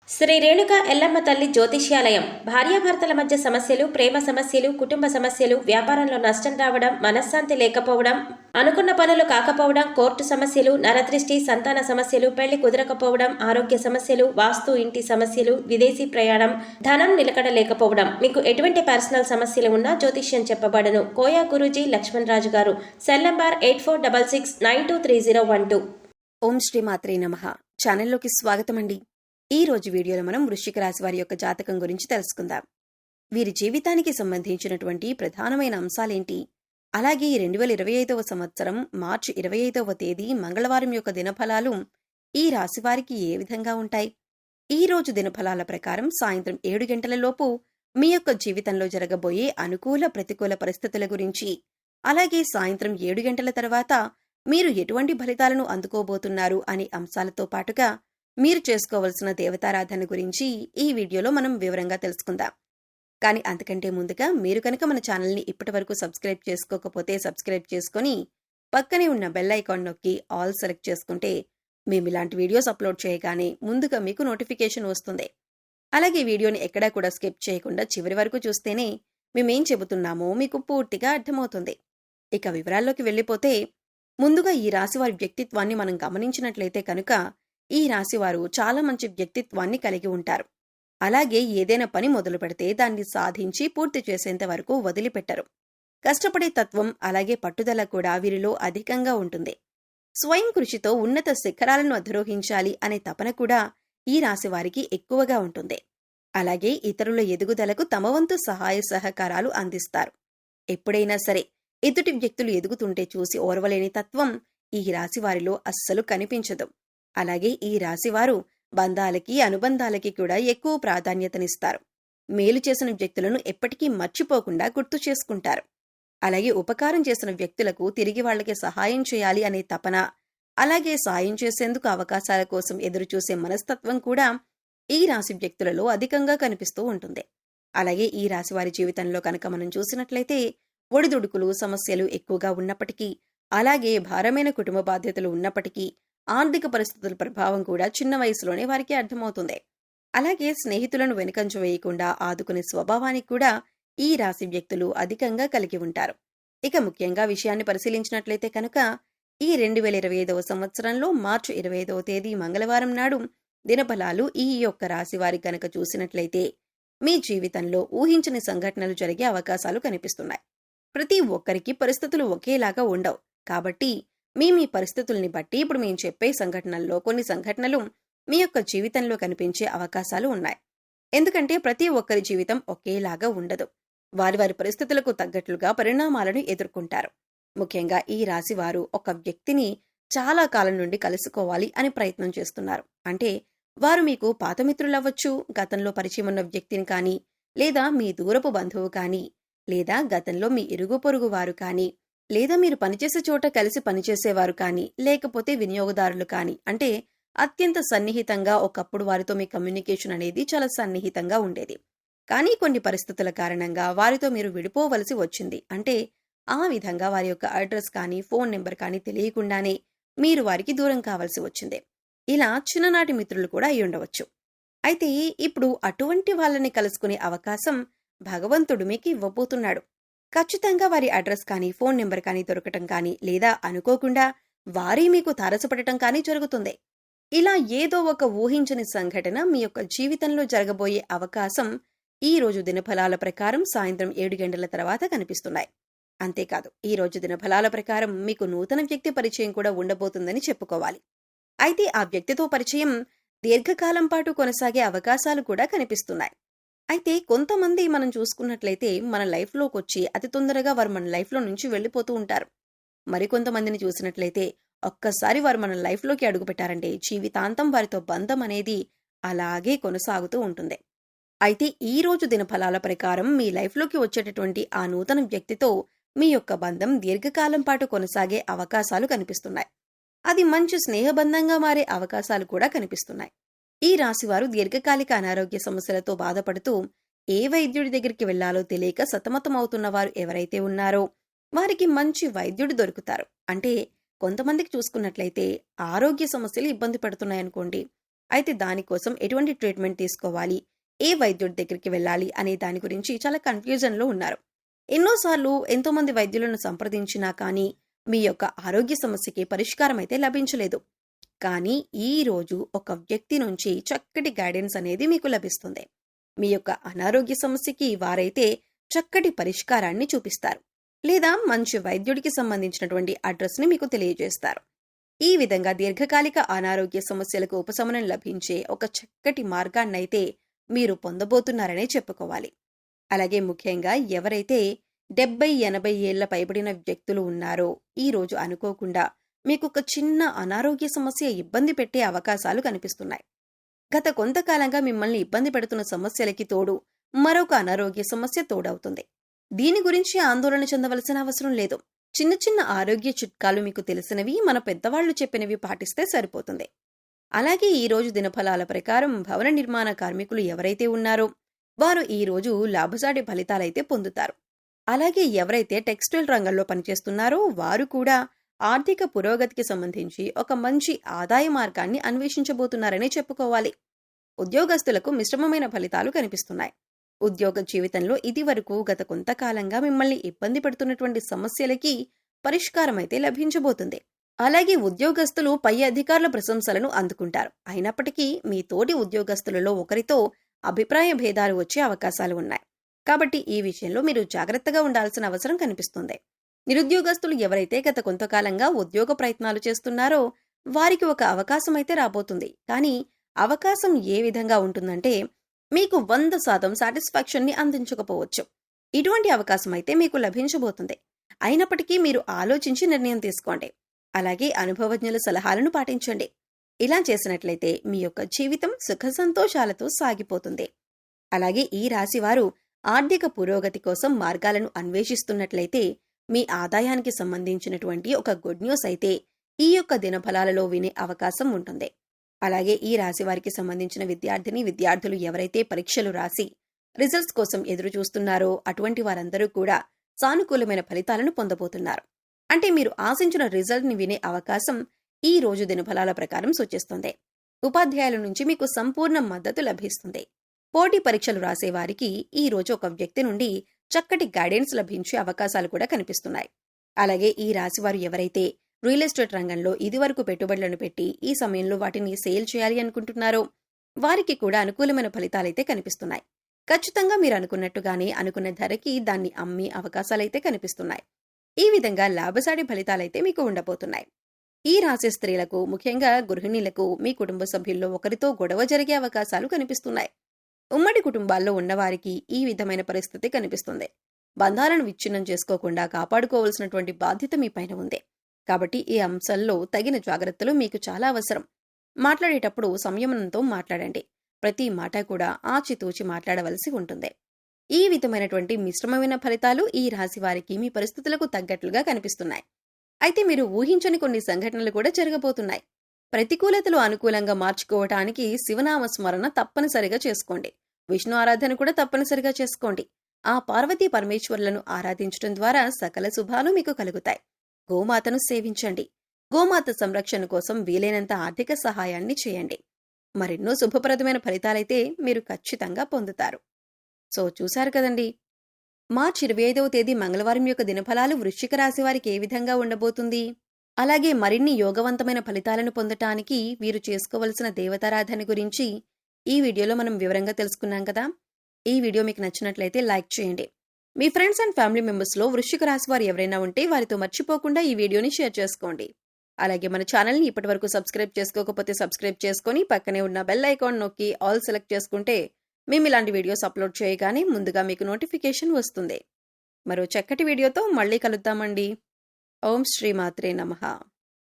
శ్రీ రేణుక ఎల్లమ్మ తల్లి జ్యోతిష్యాలయం భార్యాభర్తల మధ్య సమస్యలు, ప్రేమ సమస్యలు, కుటుంబ సమస్యలు, వ్యాపారంలో నష్టం రావడం, మనశ్శాంతి లేకపోవడం, అనుకున్న పనులు కాకపోవడం, కోర్టు సమస్యలు, నరదృష్టి, సంతాన సమస్యలు, పెళ్లి కుదరకపోవడం, ఆరోగ్య సమస్యలు, వాస్తు, ఇంటి సమస్యలు, విదేశీ ప్రయాణం, ధనం నిలకడ లేకపోవడం, మీకు ఎటువంటి పర్సనల్ సమస్యలు ఉన్నా జ్యోతిష్యం చెప్పబడను. కోయా గురూజీ లక్ష్మణ్ రాజు గారు. Cell number 8466923012. ఓం శ్రీ మాత్రే నమః. ఛానల్లోకి స్వాగతం అండి. ఈ రోజు వీడియోలో మనం వృశ్చిక రాశి వారి యొక్క జాతకం గురించి తెలుసుకుందాం. వీరి జీవితానికి సంబంధించినటువంటి ప్రధానమైన అంశాలేంటి, అలాగే 2025వ సంవత్సరం మార్చి 25వ తేదీ మంగళవారం యొక్క దినఫలాలు ఈ రాశి వారికి ఏ విధంగా ఉంటాయి, ఈ రోజు దినఫలాల ప్రకారం సాయంత్రం 7 గంటలలోపు మీ యొక్క జీవితంలో జరగబోయే అనుకూల ప్రతికూల పరిస్థితుల గురించి, అలాగే సాయంత్రం 7 గంటల తర్వాత మీరు ఎటువంటి ఫలితాలను అందుకోబోతున్నారు అనే అంశాలతో పాటుగా మీరు చేసుకోవలసిన దేవతారాధన గురించి ఈ వీడియోలో మనం వివరంగా తెలుసుకుందాం. కానీ అంతకంటే ముందుగా మీరు కనుక మన ఛానల్ని ఇప్పటివరకు సబ్స్క్రైబ్ చేసుకోకపోతే సబ్స్క్రైబ్ చేసుకుని పక్కనే ఉన్న బెల్ ఐకాన్ నొక్కి ఆల్ సెలెక్ట్ చేసుకుంటే మేము ఇలాంటి వీడియోస్ అప్లోడ్ చేయగానే ముందుగా మీకు నోటిఫికేషన్ వస్తుంది. అలాగే వీడియోని ఎక్కడా కూడా స్కిప్ చేయకుండా చివరి వరకు చూస్తేనే మేమేం చెబుతున్నామో మీకు పూర్తిగా అర్థమవుతుంది. ఇక వివరాల్లోకి వెళ్ళిపోతే, ముందుగా ఈ రాశి వారి వ్యక్తిత్వాన్ని మనం గమనించినట్లయితే కనుక ఈ రాశివారు చాలా మంచి వ్యక్తిత్వాన్ని కలిగి ఉంటారు. అలాగే ఏదైనా పని మొదలు పెడితే దాన్ని సాధించి పూర్తి చేసేంత వరకు వదిలిపెట్టరు. కష్టపడే తత్వం అలాగే పట్టుదల కూడా వీరిలో అధికంగా ఉంటుంది. స్వయం కృషితో ఉన్నత శిఖరాలను అధిరోహించాలి అనే తపన కూడా ఈ రాశివారికి ఎక్కువగా ఉంటుంది. అలాగే ఇతరుల ఎదుగుదలకు తమ వంతు సహాయ సహకారాలు అందిస్తారు. ఎప్పుడైనా సరే ఎదుటి వ్యక్తులు ఎదుగుతుంటే చూసి ఓర్వలేని తత్వం ఈ రాశివారిలో అస్సలు కనిపించదు. అలాగే ఈ రాశివారు బంధాలకి, అనుబంధాలకి కూడా ఎక్కువ ప్రాధాన్యతనిస్తారు. మేలు చేసిన వ్యక్తులను ఎప్పటికీ మర్చిపోకుండా గుర్తు చేసుకుంటారు. అలాగే ఉపకారం చేసిన వ్యక్తులకు తిరిగి వాళ్లకి సహాయం చేయాలి అనే తపన, అలాగే సాయం చేసేందుకు అవకాశాల కోసం ఎదురుచూసే మనస్తత్వం కూడా ఈ రాశి వ్యక్తులలో అధికంగా కనిపిస్తూ ఉంటుంది. అలాగే ఈ రాశి వారి జీవితంలో కనుక మనం చూసినట్లయితే ఒడిదుడుకులు, సమస్యలు ఎక్కువగా ఉన్నప్పటికీ, అలాగే భారమైన కుటుంబ బాధ్యతలు ఉన్నప్పటికీ, ఆర్థిక పరిస్థితుల ప్రభావం కూడా చిన్న వయసులోనే వారికి అర్థమవుతుంది. అలాగే స్నేహితులను వెనుకంజ వేయకుండా ఆదుకునే స్వభావానికి కూడా ఈ రాశి వ్యక్తులు అధికంగా కలిగి ఉంటారు. ఇక ముఖ్యంగా విషయాన్ని పరిశీలించినట్లయితే కనుక ఈ 2025వ సంవత్సరంలో మార్చి 25వ తేదీ మంగళవారం నాడు దినఫలాలు ఈ యొక్క రాశి వారి కనుక చూసినట్లయితే మీ జీవితంలో ఊహించని సంఘటనలు జరిగే అవకాశాలు కనిపిస్తున్నాయి. ప్రతి ఒక్కరికి పరిస్థితులు ఒకేలాగా ఉండవు. కాబట్టి మీ పరిస్థితుల్ని బట్టి ఇప్పుడు మేము చెప్పే సంఘటనల్లో కొన్ని సంఘటనలు మీ యొక్క జీవితంలో కనిపించే అవకాశాలు ఉన్నాయి. ఎందుకంటే ప్రతి ఒక్కరి జీవితం ఒకేలాగా ఉండదు. వారి వారి పరిస్థితులకు తగ్గట్లుగా పరిణామాలను ఎదుర్కొంటారు. ముఖ్యంగా ఈ రాశి వారు ఒక వ్యక్తిని చాలా కాలం నుండి కలుసుకోవాలి అని ప్రయత్నం చేస్తున్నారు. అంటే వారు మీకు పాతమిత్రులవ్వచ్చు, గతంలో పరిచయం ఉన్న వ్యక్తిని కానీ, లేదా మీ దూరపు బంధువు కానీ, లేదా గతంలో మీ ఇరుగు పొరుగు వారు కానీ, లేదా మీరు పనిచేసే చోట కలిసి పనిచేసేవారు కానీ, లేకపోతే వినియోగదారులు కానీ, అంటే అత్యంత సన్నిహితంగా ఒకప్పుడు వారితో మీ కమ్యూనికేషన్ అనేది చాలా సన్నిహితంగా ఉండేది. కానీ కొన్ని పరిస్థితుల కారణంగా వారితో మీరు విడిపోవలసి వచ్చింది. అంటే ఆ విధంగా వారి యొక్క అడ్రస్ కానీ, ఫోన్ నెంబర్ కానీ తెలియకుండానే మీరు వారికి దూరం కావాల్సి వచ్చింది. ఇలా చిన్ననాటి మిత్రులు కూడా అయి ఉండవచ్చు. అయితే ఇప్పుడు అటువంటి వాళ్ళని కలుసుకునే అవకాశం భగవంతుడు మీకు ఇవ్వబోతున్నాడు. ఖచ్చితంగా వారి అడ్రస్ కానీ, ఫోన్ నెంబర్ కానీ దొరకటం కానీ, లేదా అనుకోకుండా వారి మీకు తారసపడటం కానీ జరుగుతుంది. ఇలా ఏదో ఒక ఊహించని సంఘటన మీ యొక్క జీవితంలో జరగబోయే అవకాశం ఈ రోజు దినఫలాల ప్రకారం సాయంత్రం 7 గంటల తర్వాత కనిపిస్తున్నాయి. అంతేకాదు, ఈ రోజు దినఫలాల ప్రకారం మీకు నూతన వ్యక్తి పరిచయం కూడా ఉండబోతుందని చెప్పుకోవాలి. అయితే ఆ వ్యక్తితో పరిచయం దీర్ఘకాలం పాటు కొనసాగే అవకాశాలు కూడా కనిపిస్తున్నాయి. అయితే కొంతమంది మనం చూసుకున్నట్లయితే మన లైఫ్లోకి వచ్చి అతి తొందరగా వారు మన లైఫ్లో నుంచి వెళ్ళిపోతూ ఉంటారు. మరికొంతమందిని చూసినట్లయితే ఒక్కసారి వారు మన లైఫ్లోకి అడుగుపెట్టారంటే జీవితాంతం వారితో బంధం అనేది అలాగే కొనసాగుతూ ఉంటుంది. అయితే ఈ రోజు దినఫలాల ప్రకారం మీ లైఫ్లోకి వచ్చేటటువంటి ఆ నూతన వ్యక్తితో మీ యొక్క బంధం దీర్ఘకాలం పాటు కొనసాగే అవకాశాలు కనిపిస్తున్నాయి. అది మంచి స్నేహబంధంగా మారే అవకాశాలు కూడా కనిపిస్తున్నాయి. ఈ రాశివారు దీర్ఘకాలిక అనారోగ్య సమస్యలతో బాధపడుతూ ఏ వైద్యుడి దగ్గరికి వెళ్లాలో తెలియక సతమతమవుతున్న వారు ఎవరైతే ఉన్నారో వారికి మంచి వైద్యుడు దొరుకుతారు. అంటే కొంతమందికి చూసుకున్నట్లయితే ఆరోగ్య సమస్యలు ఇబ్బంది పడుతున్నాయనుకోండి, అయితే దానికోసం ఎటువంటి ట్రీట్మెంట్ తీసుకోవాలి, ఏ వైద్యుడి దగ్గరికి వెళ్ళాలి అనే దాని గురించి చాలా కన్ఫ్యూజన్లో ఉన్నారు. ఎన్నోసార్లు ఎంతోమంది వైద్యులను సంప్రదించినా కానీ మీ యొక్క ఆరోగ్య సమస్యకి పరిష్కారం అయితే లభించలేదు. కానీ ఈ రోజు ఒక వ్యక్తి నుంచి చక్కటి గైడెన్స్ అనేది మీకు లభిస్తుంది. మీ యొక్క అనారోగ్య సమస్యకి వారైతే చక్కటి పరిష్కారాన్ని చూపిస్తారు, లేదా మంచి వైద్యుడికి సంబంధించినటువంటి అడ్రస్ని మీకు తెలియజేస్తారు. ఈ విధంగా దీర్ఘకాలిక అనారోగ్య సమస్యలకు ఉపశమనం లభించే ఒక చక్కటి మార్గాన్నైతే మీరు పొందబోతున్నారనే చెప్పుకోవాలి. అలాగే ముఖ్యంగా ఎవరైతే 70-80 ఏళ్ల పైబడిన వ్యక్తులు ఉన్నారో ఈ రోజు అనుకోకుండా మీకు ఒక చిన్న అనారోగ్య సమస్య ఇబ్బంది పెట్టే అవకాశాలు కనిపిస్తున్నాయి. గత కొంతకాలంగా మిమ్మల్ని ఇబ్బంది పెడుతున్న సమస్యలకి తోడు మరొక అనారోగ్య సమస్య తోడవుతుంది. దీని గురించి ఆందోళన చెందవలసిన అవసరం లేదు. చిన్న చిన్న ఆరోగ్య చిట్కాలు మీకు తెలిసినవి, మన పెద్దవాళ్లు చెప్పినవి పాటిస్తే సరిపోతుంది. అలాగే ఈ రోజు దినఫలాల ప్రకారం భవన నిర్మాణ కార్మికులు ఎవరైతే ఉన్నారో వారు ఈ రోజు లాభసాటి ఫలితాలైతే పొందుతారు. అలాగే ఎవరైతే టెక్స్టైల్ రంగంలో పనిచేస్తున్నారో వారు కూడా ఆర్థిక పురోగతికి సంబంధించి ఒక మంచి ఆదాయ మార్గాన్ని అన్వేషించబోతున్నారనే చెప్పుకోవాలి. ఉద్యోగస్తులకు మిశ్రమమైన ఫలితాలు కనిపిస్తున్నాయి. ఉద్యోగ జీవితంలో ఇదివరకు గత కొంతకాలంగా మిమ్మల్ని ఇబ్బంది పెడుతున్నటువంటి సమస్యలకి పరిష్కారం అయితే లభించబోతుంది. అలాగే ఉద్యోగస్తులు పై అధికారుల ప్రశంసలను అందుకుంటారు. అయినప్పటికీ మీ తోటి ఉద్యోగస్తులలో ఒకరితో అభిప్రాయ భేదాలు వచ్చే అవకాశాలు ఉన్నాయి. కాబట్టి ఈ విషయంలో మీరు జాగ్రత్తగా ఉండాల్సిన అవసరం కనిపిస్తుంది. నిరుద్యోగస్తులు ఎవరైతే గత కొంతకాలంగా ఉద్యోగ ప్రయత్నాలు చేస్తున్నారో వారికి ఒక అవకాశం అయితే రాబోతుంది. కానీ అవకాశం ఏ విధంగా ఉంటుందంటే మీకు 100% సాటిస్ఫాక్షన్ని అందించకపోవచ్చు. ఇటువంటి అవకాశం అయితే మీకు లభించబోతుంది. అయినప్పటికీ మీరు ఆలోచించి నిర్ణయం తీసుకోండి. అలాగే అనుభవజ్ఞుల సలహాలను పాటించండి. ఇలా చేసినట్లయితే మీ యొక్క జీవితం సుఖ సంతోషాలతో సాగిపోతుంది. అలాగే ఈ రాశివారు ఆర్థిక పురోగతి కోసం మార్గాలను అన్వేషిస్తున్నట్లయితే మీ ఆదాయానికి సంబంధించినటువంటి ఒక గుడ్ న్యూస్ అయితే ఈ యొక్క దినఫలాలలో వినే అవకాశం ఉంటుంది. అలాగే ఈ రాశి వారికి సంబంధించిన విద్యార్థులు ఎవరైతే పరీక్షలు రాసి రిజల్ట్స్ కోసం ఎదురు చూస్తున్నారో అటువంటి వారందరూ కూడా సానుకూలమైన ఫలితాలను పొందబోతున్నారు. అంటే మీరు ఆశించిన రిజల్ట్ ని వినే అవకాశం ఈ రోజు దినఫలాల ప్రకారం సూచిస్తుంది. ఉపాధ్యాయుల నుంచి మీకు సంపూర్ణ మద్దతు లభిస్తుంది. పోటీ పరీక్షలు రాసే వారికి ఈ రోజు ఒక వ్యక్తి నుండి చక్కటి గైడెన్స్ లభించే అవకాశాలు కూడా కనిపిస్తున్నాయి. అలాగే ఈ రాశి వారు ఎవరైతే రియల్ ఎస్టేట్ రంగంలో ఇదివరకు పెట్టుబడులను పెట్టి ఈ సమయంలో వాటిని సేల్ చేయాలి అనుకుంటున్నారో వారికి కూడా అనుకూలమైన ఫలితాలైతే కనిపిస్తున్నాయి. ఖచ్చితంగా మీరు అనుకున్నట్టుగానే అనుకున్న ధరకి దాన్ని అమ్మే అవకాశాలైతే కనిపిస్తున్నాయి. ఈ విధంగా లాభసాటి ఫలితాలైతే మీకు ఉండబోతున్నాయి. ఈ రాశి స్త్రీలకు, ముఖ్యంగా గృహిణీలకు మీ కుటుంబ సభ్యుల్లో ఒకరితో గొడవ జరిగే అవకాశాలు కనిపిస్తున్నాయి. ఉమ్మడి కుటుంబాల్లో ఉన్నవారికి ఈ విధమైన పరిస్థితి కనిపిస్తుంది. బంధాలను విచ్ఛిన్నం చేసుకోకుండా కాపాడుకోవాల్సినటువంటి బాధ్యత మీ పైన ఉంది. కాబట్టి ఈ అంశాల్లో తగిన జాగ్రత్తలు మీకు చాలా అవసరం. మాట్లాడేటప్పుడు సంయమనంతో మాట్లాడండి. ప్రతి మాట కూడా ఆచితూచి మాట్లాడవలసి ఉంటుంది. ఈ విధమైనటువంటి మిశ్రమమైన ఫలితాలు ఈ రాశి వారికి మీ పరిస్థితులకు తగ్గట్లుగా కనిపిస్తున్నాయి. అయితే మీరు ఊహించని కొన్ని సంఘటనలు కూడా జరగబోతున్నాయి. ప్రతికూలతలు అనుకూలంగా మార్చుకోవటానికి శివనామ స్మరణ తప్పనిసరిగా చేసుకోండి. విష్ణు ఆరాధన కూడా తప్పనిసరిగా చేసుకోండి. ఆ పార్వతీ పరమేశ్వరులను ఆరాధించడం ద్వారా సకల శుభాలు మీకు కలుగుతాయి. గోమాతను సేవించండి. గోమాత సంరక్షణ కోసం వీలైనంత ఆర్థిక సహాయాన్ని చేయండి. మరెన్నో శుభప్రదమైన ఫలితాలైతే మీరు ఖచ్చితంగా పొందుతారు. సో చూశారు కదండి, మార్చి 25వ తేదీ మంగళవారం యొక్క దినఫలాలు వృశ్చిక రాశి వారికి ఏ విధంగా ఉండబోతుంది, అలాగే మరిన్ని యోగవంతమైన ఫలితాలను పొందటానికి వీరు చేసుకోవలసిన దేవతారాధన గురించి ఈ వీడియోలో మనం వివరంగా తెలుసుకున్నాం కదా. ఈ వీడియో మీకు నచ్చినట్లయితే లైక్ చేయండి. మీ ఫ్రెండ్స్ అండ్ ఫ్యామిలీ మెంబర్స్లో వృశ్చిక రాశి వారు ఎవరైనా ఉంటే వారితో మర్చిపోకుండా ఈ వీడియోని షేర్ చేసుకోండి. అలాగే మన ఛానల్ని ఇప్పటివరకు సబ్స్క్రైబ్ చేసుకోకపోతే సబ్స్క్రైబ్ చేసుకొని పక్కనే ఉన్న బెల్ ఐకాన్ నొక్కి ఆల్ సెలెక్ట్ చేసుకుంటే మేము ఇలాంటి వీడియోస్ అప్లోడ్ చేయగానే ముందుగా మీకు నోటిఫికేషన్ వస్తుంది. మరో చక్కటి వీడియోతో మళ్ళీ కలుద్దామండి. ఓం శ్రీ మాత్రే నమః.